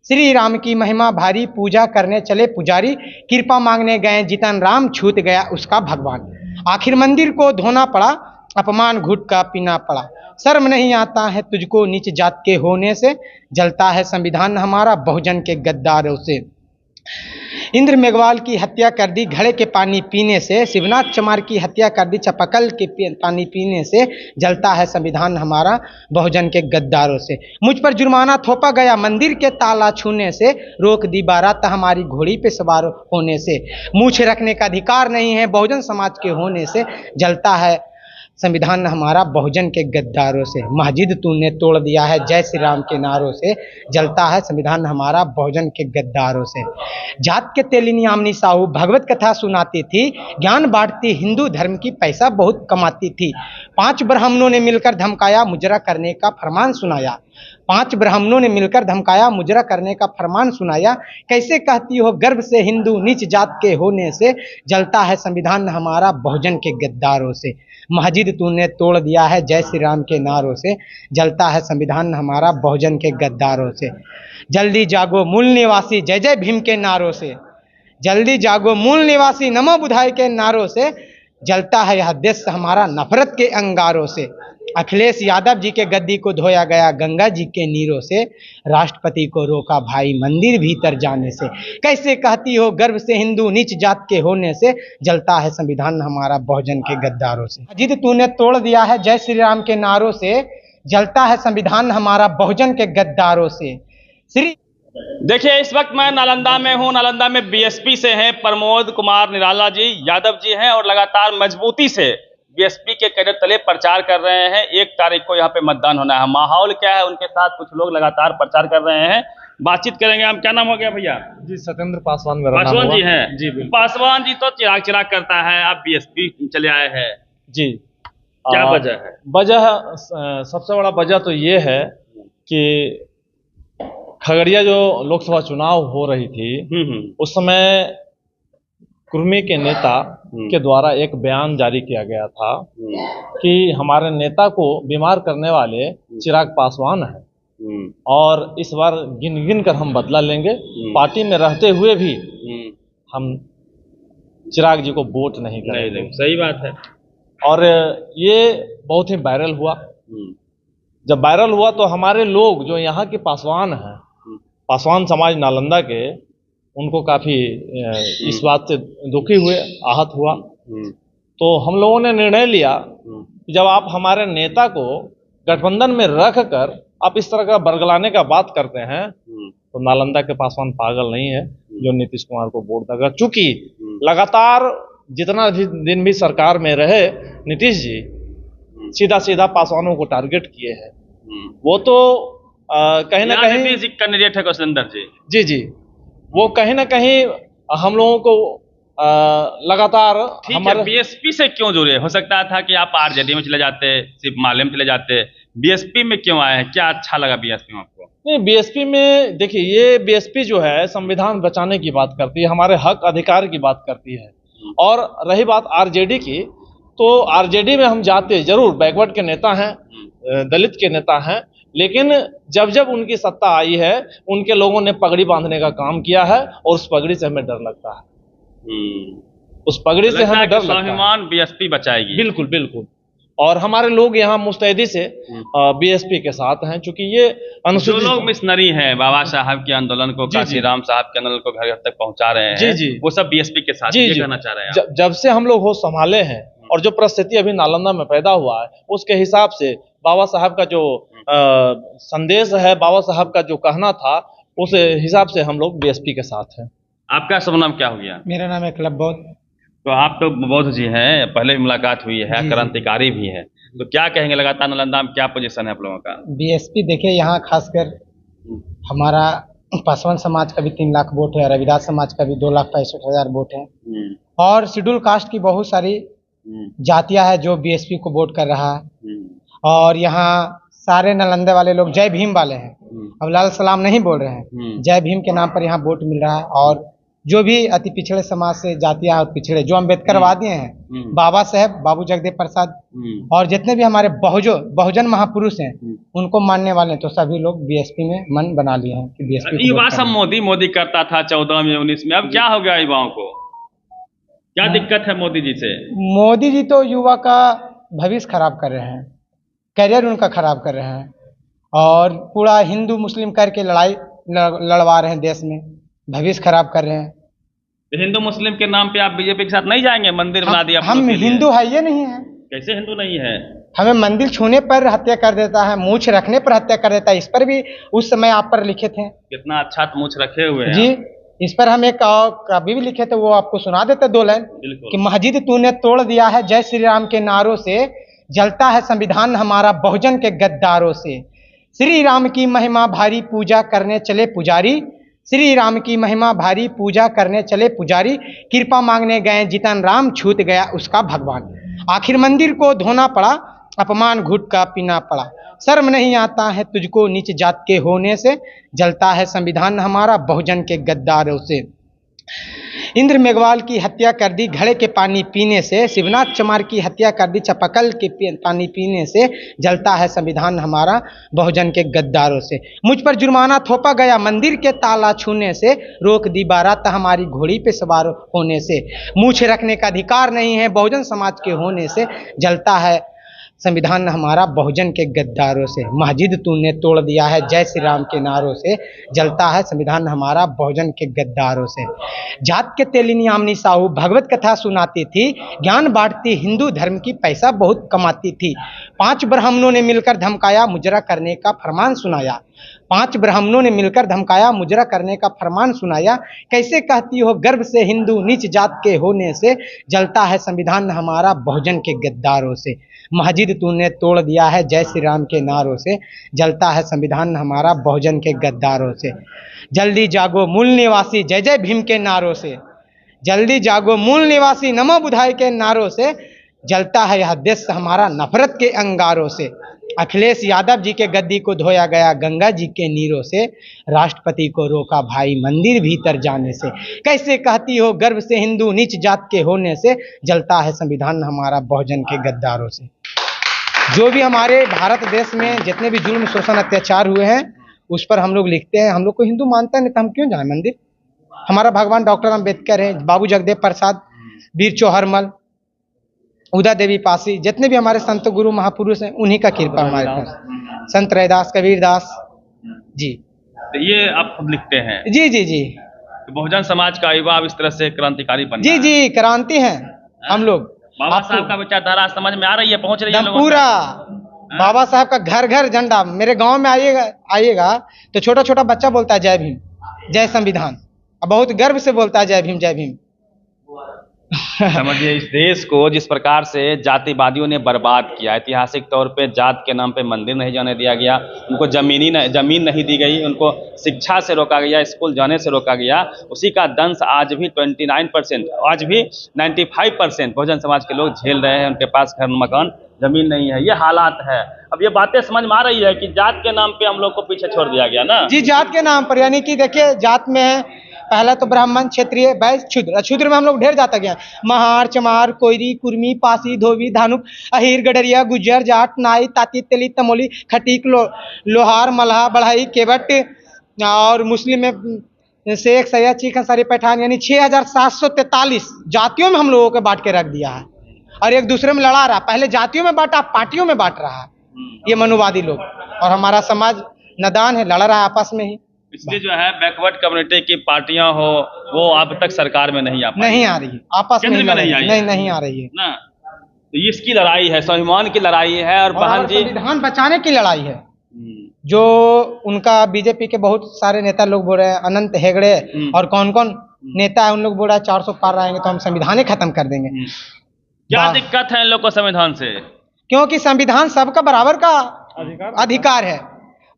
श्री राम की महिमा भारी, पूजा करने चले पुजारी, कृपा मांगने गए जितन राम, छूट गया उसका भगवान। आखिर मंदिर को धोना पड़ा, अपमान घुट का पीना पड़ा। शर्म नहीं आता है तुझको नीच जात के होने से, जलता है संविधान हमारा बहुजन के गद्दारों से। इंद्र मेघवाल की हत्या कर दी घड़े के पानी पीने से, शिवनाथ चमार की हत्या कर दी चापाकल के पानी पीने से, जलता है संविधान हमारा बहुजन के गद्दारों से। मुझ पर जुर्माना थोपा गया मंदिर के ताला छूने से, रोक दी बारात हमारी घोड़ी पे सवार होने से, मूछ रखने का अधिकार नहीं है बहुजन समाज के होने से, जलता है संविधान हमारा बहुजन के गद्दारों से। मस्जिद तूने तोड़ दिया है जय श्री राम के नारों से, जलता है संविधान हमारा बहुजन के गद्दारों से। जात के तेलिनी आमनी साहू भगवत कथा सुनाती थी, ज्ञान बांटती हिंदू धर्म की, पैसा बहुत कमाती थी। 5 ब्राह्मणों ने मिलकर धमकाया, मुजरा करने का फरमान सुनाया। 5 ब्राह्मणों ने मिलकर धमकाया, मुजरा करने का फरमान सुनाया। कैसे कहती हो गर्व से हिंदू नीच जात के होने से, जलता है संविधान हमारा बहुजन के गद्दारों से। मस्जिद तूने तोड़ दिया है जय श्री राम के नारों से, जलता है संविधान हमारा बहुजन के गद्दारों से। जल्दी जागो मूल निवासी जय जय भीम के नारों से, जल्दी जागो मूल निवासी नमो बुधाई के नारों से, जलता है यह देश हमारा नफरत के अंगारों से। अखिलेश यादव जी के गद्दी को धोया गया गंगा जी के नीरों से, राष्ट्रपति को रोका भाई मंदिर भीतर जाने से। कैसे कहती हो गर्व से हिंदू नीच जात के होने से, जलता है संविधान हमारा बहुजन के गद्दारों से। मस्जिद तूने तोड़ दिया है जय श्री राम के नारों से, जलता है संविधान हमारा बहुजन के गद्दारों से। श्री देखिए, इस वक्त मैं नालंदा में हूं। नालंदा में बीएसपी से हैं प्रमोद कुमार निराला जी, यादव जी हैं और लगातार मजबूती से बीएसपी के कैडर तले प्रचार कर रहे हैं। 1 तारीख को यहाँ पे मतदान होना है। माहौल क्या है, उनके साथ कुछ लोग लगातार प्रचार कर रहे हैं, बातचीत करेंगे हम। क्या नाम हो गया भैया? जी सत्येंद्र पासवान मेरा नाम पासवान हुआ। जी हैं? जी बिल्कुल। पासवान जी तो चिराग चिराग करता है, आप बीएसपी चले आए हैं, जी क्या वजह है? वजह सबसे बड़ा वजह तो ये है कि खगड़िया जो लोकसभा चुनाव हो रही थी, उस समय कुर्मी के नेता के द्वारा एक बयान जारी किया गया था कि हमारे नेता को बीमार करने वाले चिराग पासवान हैं और इस बार गिन गिन कर हम बदला लेंगे। पार्टी में रहते हुए भी हम चिराग जी को वोट नहीं करेंगे। सही बात है। और ये बहुत ही वायरल हुआ। जब वायरल हुआ तो हमारे लोग जो यहाँ के पासवान हैं, पासवान समाज नालंदा के, उनको काफी इस बात से दुखी हुए, आहत हुआ। तो हम लोगों ने निर्णय लिया कि जब आप हमारे नेता को गठबंधन में रख कर आप इस तरह का बरगलाने का बात करते हैं, तो नालंदा के पासवान पागल नहीं है जो नीतीश कुमार को वोट देगा। चूंकि लगातार जितना भी दिन भी सरकार में रहे नीतीश जी सीधा सीधा पासवानों को टारगेट किए हैं। वो तो कहीं ना कहीं कैंडिडेट है कौशलेंद्र जी। जी जी, वो कहीं ना कहीं हम लोगों को लगातार हमारे बीएसपी से क्यों जुड़े? हो सकता था कि आप आरजेडी में चले जाते, सिर्फ माले में चले जाते, बीएसपी में क्यों आए हैं? क्या अच्छा लगा बीएसपी में आपको? नहीं, बीएसपी में देखिए, ये बीएसपी जो है संविधान बचाने की बात करती है, हमारे हक अधिकार की बात करती है। और रही बात आरजेडी की, तो आरजेडी में हम जाते जरूर, बैकवर्ड के नेता हैं, दलित के नेता हैं, लेकिन जब जब उनकी सत्ता आई है उनके लोगों ने पगड़ी बांधने का काम किया है और उस पगड़ी से हमें डर लगता है। उस पगड़ी से हमें डर लगता है। स्वाभिमान बीएसपी बचाएगी। बिल्कुल बिल्कुल। और हमारे लोग यहाँ मुस्तैदी से बीएसपी के साथ हैं, क्योंकि ये अनुसूचित जो लोग मिशनरी हैं, बाबा साहब के आंदोलन को, काशीराम साहब के आंदोलन को घर घर तक पहुंचा रहे हैं, जी जी, वो सब बीएसपी के साथ। ये कहना चाह रहे हैं जब से हम लोग होश संभाले हैं और जो परिस्थिति अभी नालंदा में पैदा हुआ है, उसके हिसाब से बाबा साहब का जो संदेश है, बाबा साहब का जो कहना था, उस हिसाब से हम लोग बीएसपी के साथ हैं। आपका शुभ नाम क्या हो गया? मेरा नाम है क्लब बौद्ध। तो आप तो बौद्ध जी हैं, पहले भी मुलाकात हुई है, क्रांतिकारी भी है, तो क्या कहेंगे लगातार नालंदा में क्या पोजीशन है आप लोगों का? बीएसपी देखिए, यहाँ खासकर हमारा पासवान समाज का भी 3 लाख वोट है, रविदास समाज का भी 2,65,000 वोट है, और शेड्यूल कास्ट की बहुत सारी जातियां है जो बीएसपी को वोट कर रहा है। और यहाँ सारे नालंदा वाले लोग जय भीम वाले हैं, अब लाल सलाम नहीं बोल रहे हैं, जय भीम के नाम पर यहाँ वोट मिल रहा है। और जो भी अति पिछड़े समाज से जातियां और पिछड़े जो अम्बेडकरवादी हैं, बाबा साहेब, बाबू जगदेव प्रसाद और जितने भी हमारे बहुजन महापुरुष हैं, उनको मानने वाले तो सभी लोग बीएसपी में मन बना लिए हैं कि बीएसपी। युवा सब मोदी मोदी करता था 14 में 19 में, अब क्या हो गया युवाओं को? क्या दिक्कत है मोदी जी से? मोदी जी तो युवा का भविष्य खराब कर रहे हैं, करियर उनका खराब कर रहे हैं और पूरा हिंदू मुस्लिम करके लड़ाई लड़वा रहे हैं, देश में भविष्य खराब कर रहे हैं। तो हिंदू मुस्लिम के नाम पे आप बीजेपी के साथ नहीं जाएंगे? मंदिर बना दिया हम हिंदू है ये नहीं है। कैसे हिंदू नहीं है? हमें मंदिर छूने पर हत्या कर देता है, मूछ रखने पर हत्या कर देता है। इस पर भी उस समय आप पर लिखे थे। कितना अच्छा मूछ रखे हुए हैं जी। इस पर हम एक कभी भी लिखे थे, वो आपको सुना देते 2 लाइन कि मस्जिद तूने तोड़ दिया है जय श्री राम के नारों से, जलता है संविधान हमारा बहुजन के गद्दारों से। श्री राम की महिमा भारी पूजा करने चले पुजारी, श्री राम की महिमा भारी पूजा करने चले पुजारी, कृपा मांगने गए जितन राम छूट गया उसका भगवान। आखिर मंदिर को धोना पड़ा, अपमान घुट का पीना पड़ा। शर्म नहीं आता है तुझको नीच जात के होने से, जलता है संविधान हमारा बहुजन के गद्दारों से। इंद्र मेघवाल की हत्या कर दी घड़े के पानी पीने से, शिवनाथ चमार की हत्या कर दी चापाकल के पानी पीने से, जलता है संविधान हमारा बहुजन के गद्दारों से। मुझ पर जुर्माना थोपा गया मंदिर के ताला छूने से, रोक दी बारात हमारी घोड़ी पे सवार होने से। मूछ रखने का अधिकार नहीं है बहुजन समाज के होने से, जलता है संविधान हमारा बहुजन के गद्दारों से। मस्जिद तूने तोड़ दिया है जय श्री राम के नारों से, जलता है संविधान हमारा बहुजन के गद्दारों से। जात के तेलिनी आमनी साहू भगवत कथा सुनाती थी, ज्ञान बांटती हिंदू धर्म की पैसा बहुत कमाती थी। 5 ब्राह्मणों ने मिलकर धमकाया मुजरा करने का फरमान सुनाया, 5 ब्राह्मणों ने मिलकर धमकाया मुजरा करने का फरमान सुनाया। कैसे कहती हो गर्व से हिंदू नीच जात के होने से, जलता है संविधान हमारा बहुजन के गद्दारों से। मस्जिद तूने तोड़ दिया है जय श्री राम के नारों से, जलता है संविधान हमारा बहुजन के गद्दारों से। जल्दी जागो मूल निवासी जय जय भीम के नारों से, जल्दी जागो मूल निवासी नमो बुधाई के नारों से, जलता है यह देश हमारा नफरत के अंगारों से। अखिलेश यादव जी के गद्दी को धोया गया गंगा जी के नीरों से, राष्ट्रपति को रोका भाई मंदिर भीतर जाने से। कैसे कहती हो गर्व से हिंदू नीच जात के होने से, जलता है संविधान हमारा बहुजन के गद्दारों से। जो भी हमारे भारत देश में जितने भी जुल्म शोषण अत्याचार हुए हैं उस पर हम लोग लिखते हैं। हम लोग को हिंदू मानता है नहीं तो हम क्यों जाए मंदिर? हमारा भगवान डॉक्टर अम्बेडकर है, बाबू जगदेव प्रसाद, वीर चौहरमल, उदा देवी पासी, जितने भी हमारे संत गुरु महापुरुष हैं उन्हीं का कृपा हमारे पास। संत रैदास, कबीरदास जी। तो ये आप खुद लिखते हैं? जी जी जी। तो बहुजन समाज का युवा इस तरह से क्रांतिकारी बन जी जी, क्रांति है हम लोग। बाबा साहब का विचारधारा समझ में आ रही है, पहुंच रही है लोगों पूरा। बाबा साहब का घर घर झंडा। मेरे गांव में आइएगा तो छोटा छोटा बच्चा बोलता है जय भीम, जय संविधान, बहुत गर्व से बोलता है जय भीम जय भीम। समझिए इस देश को जिस प्रकार से जातिवादियों ने बर्बाद किया, ऐतिहासिक तौर पे जात के नाम पे मंदिर नहीं जाने दिया गया, उनको जमीन नहीं दी गई, उनको शिक्षा से रोका गया, स्कूल जाने से रोका गया, उसी का दंश आज भी 29%, आज भी 95% बहुजन समाज के लोग झेल रहे हैं। उनके पास घर मकान जमीन नहीं है, ये हालात है। अब ये बातें समझ में आ रही है कि जात के नाम पे हम लोग को पीछे छोड़ दिया गया ना। जी, जात के नाम पर, यानी कि देखिए जात में है पहला तो ब्राह्मण, क्षत्रिय, वैश्य, शूद्र। शूद्र में हम लोग ढेर जाता गया, महार, चमार, कोयरी, कुर्मी, पासी, धोबी, धानुक, अहिर, गडरिया, गुज्जर, जाट, नाई, ताती, तेली, तमोली, खटीक, लोहार, मल्हा, बढ़ाई, केवट और मुस्लिम में शेख, सैयद, चीख, अंसारी, पठान, यानी 6743 जातियों में हम लोगों को बांट के रख दिया है और एक दूसरे में लड़ा रहा। पहले जातियों में बांटा, पार्टियों में बांट रहा है ये मनुवादी लोग, और हमारा समाज नादान है, लड़ रहा है आपस में ही। इसलिए जो है बैकवर्ड कम्युनिटी की पार्टियां हो वो अब तक सरकार में नहीं आ रही है, आपस में नहीं आ रही है ना। तो इसकी लड़ाई है, स्वाभिमान की लड़ाई है और बहन जी संविधान बचाने की लड़ाई है। जो उनका बीजेपी के बहुत सारे नेता लोग बोल रहे हैं, अनंत हेगड़े और कौन कौन नेता है, उन लोग बोल रहे हैं 400 पार आएंगे तो हम संविधान ही खत्म कर देंगे। क्या दिक्कत है इन लोग को संविधान से? क्योंकि संविधान सबका बराबर का अधिकार है।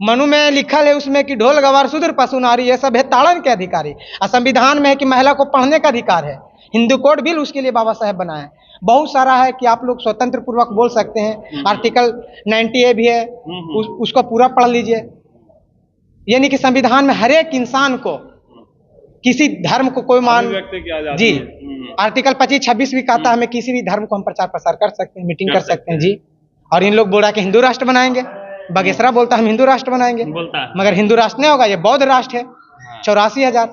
मनु में लिखल है उसमें कि ढोल गवार शूद्र पशु नारी ये सब है ताड़न के अधिकारी, और संविधान में है कि महिला को पढ़ने का अधिकार है। हिंदू कोड बिल उसके लिए बाबा साहेब बनाए हैं। बहुत सारा है कि आप लोग स्वतंत्र पूर्वक बोल सकते हैं। आर्टिकल 90A भी है, उसको पूरा पढ़ लीजिए। यानी कि संविधान में हर एक इंसान को किसी धर्म को कोई मान व्यक्त की आजादी जी है। आर्टिकल 25-26 भी कहता है हमें किसी भी धर्म को हम प्रचार प्रसार कर सकते हैं, मीटिंग कर कर सकते हैं जी। और इन लोग बोला कि हिंदू राष्ट्र बनाएंगे, बागेश्वरा बोलता है हम हिंदू राष्ट्र बनाएंगे, बोलता है। मगर हिंदू राष्ट्र नहीं होगा, ये बौद्ध राष्ट्र है। 84,000।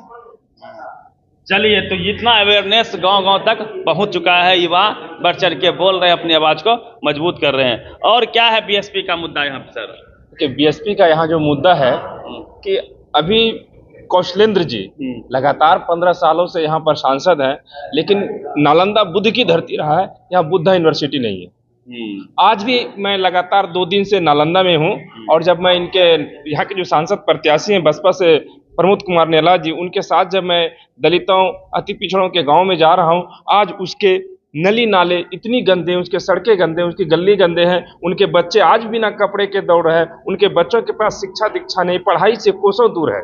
चलिए, तो इतना अवेयरनेस गांव-गांव तक पहुंच चुका है, युवा बढ़ चढ़ के बोल रहे हैं, अपनी आवाज को मजबूत कर रहे हैं। और क्या है बीएसपी का मुद्दा यहाँ पे सर? कि बीएसपी का यहाँ जो मुद्दा है कि अभी कौशलेंद्र जी लगातार 15 सालों से यहाँ पर सांसद हैं, लेकिन नालंदा बुद्ध की धरती रहा है, यहाँ बुद्धा यूनिवर्सिटी नहीं है। आज भी मैं लगातार 2 दिन से नालंदा में हूँ, और जब मैं इनके यहाँ के जो सांसद प्रत्याशी हैं बसपा से प्रमोद कुमार निराला जी, उनके साथ जब मैं दलितों अति पिछड़ों के गांव में जा रहा हूँ, आज उसके नली नाले इतनी गंदे, उसके सड़कें गंदे, उसकी गली गंदे हैं, उनके बच्चे आज बिना कपड़े के दौड़ रहे हैं, उनके बच्चों के पास शिक्षा दीक्षा नहीं, पढ़ाई से कोसों दूर है।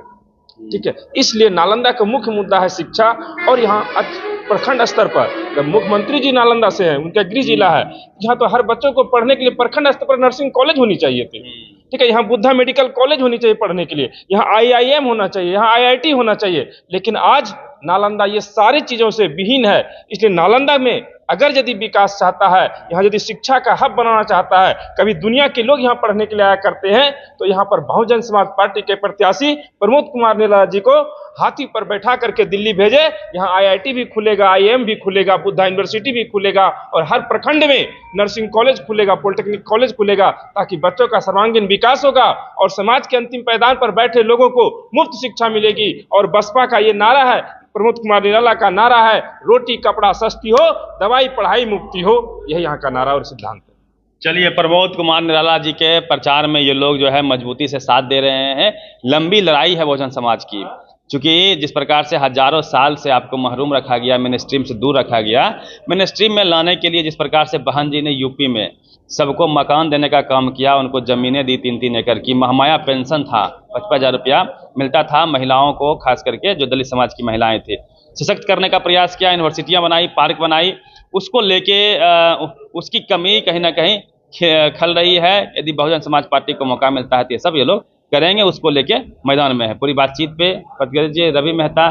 ठीक है, इसलिए नालंदा का मुख्य मुद्दा है शिक्षा। और यहाँ प्रखंड स्तर पर मुख्यमंत्री जी नालंदा से हैं, उनका गृह जिला है, यहाँ तो हर बच्चों को पढ़ने के लिए प्रखंड स्तर पर नर्सिंग कॉलेज होनी चाहिए थी। ठीक है, यहाँ बुद्धा मेडिकल कॉलेज होनी चाहिए पढ़ने के लिए, यहाँ IIM होना चाहिए, यहाँ IIT होना चाहिए, लेकिन आज नालंदा ये सारी चीजों से विहीन है। इसलिए नालंदा में अगर यदि विकास चाहता है, यहाँ यदि शिक्षा का हब बनाना चाहता है, कभी दुनिया के लोग यहाँ पढ़ने के लिए आया करते हैं, तो यहाँ पर बहुजन समाज पार्टी के प्रत्याशी प्रमोद कुमार निराला जी को हाथी पर बैठा करके दिल्ली भेजे। यहाँ IIT भी खुलेगा, IIM भी खुलेगा, बुद्धा यूनिवर्सिटी भी खुलेगा, और हर प्रखंड में नर्सिंग कॉलेज खुलेगा, पॉलिटेक्निक कॉलेज खुलेगा, ताकि बच्चों का सर्वांगीण विकास होगा और समाज के अंतिम पायदान पर बैठे लोगों को मुफ्त शिक्षा मिलेगी। और बसपा का ये नारा है, प्रमोद कुमार निराला का नारा है, रोटी कपड़ा सस्ती हो, दवाई पढ़ाई मुक्ति हो। यही यहाँ का नारा और सिद्धांत है। चलिए, प्रमोद कुमार निराला जी के प्रचार में ये लोग जो है मजबूती से साथ दे रहे हैं। लंबी लड़ाई है बहुजन समाज की, चूंकि जिस प्रकार से हजारों साल से आपको महरूम रखा गया, मेन स्ट्रीम से दूर रखा गया, मेन स्ट्रीम में लाने के लिए जिस प्रकार से बहन जी ने यूपी में सबको मकान देने का काम किया, उनको ज़मीनें दी 3-3 एकड़ की, महमाया पेंशन था, 55,000 रुपया मिलता था महिलाओं को, खास करके जो दलित समाज की महिलाएं थी, सशक्त करने का प्रयास किया, यूनिवर्सिटियां बनाई, पार्क बनाई, उसको लेके उसकी कमी कहीं ना कहीं खल रही है। यदि बहुजन समाज पार्टी को मौका मिलता है तो ये सब ये लोग करेंगे, उसको लेके मैदान में है। पूरी बातचीत पे प्रतिक्रिया रवि मेहता।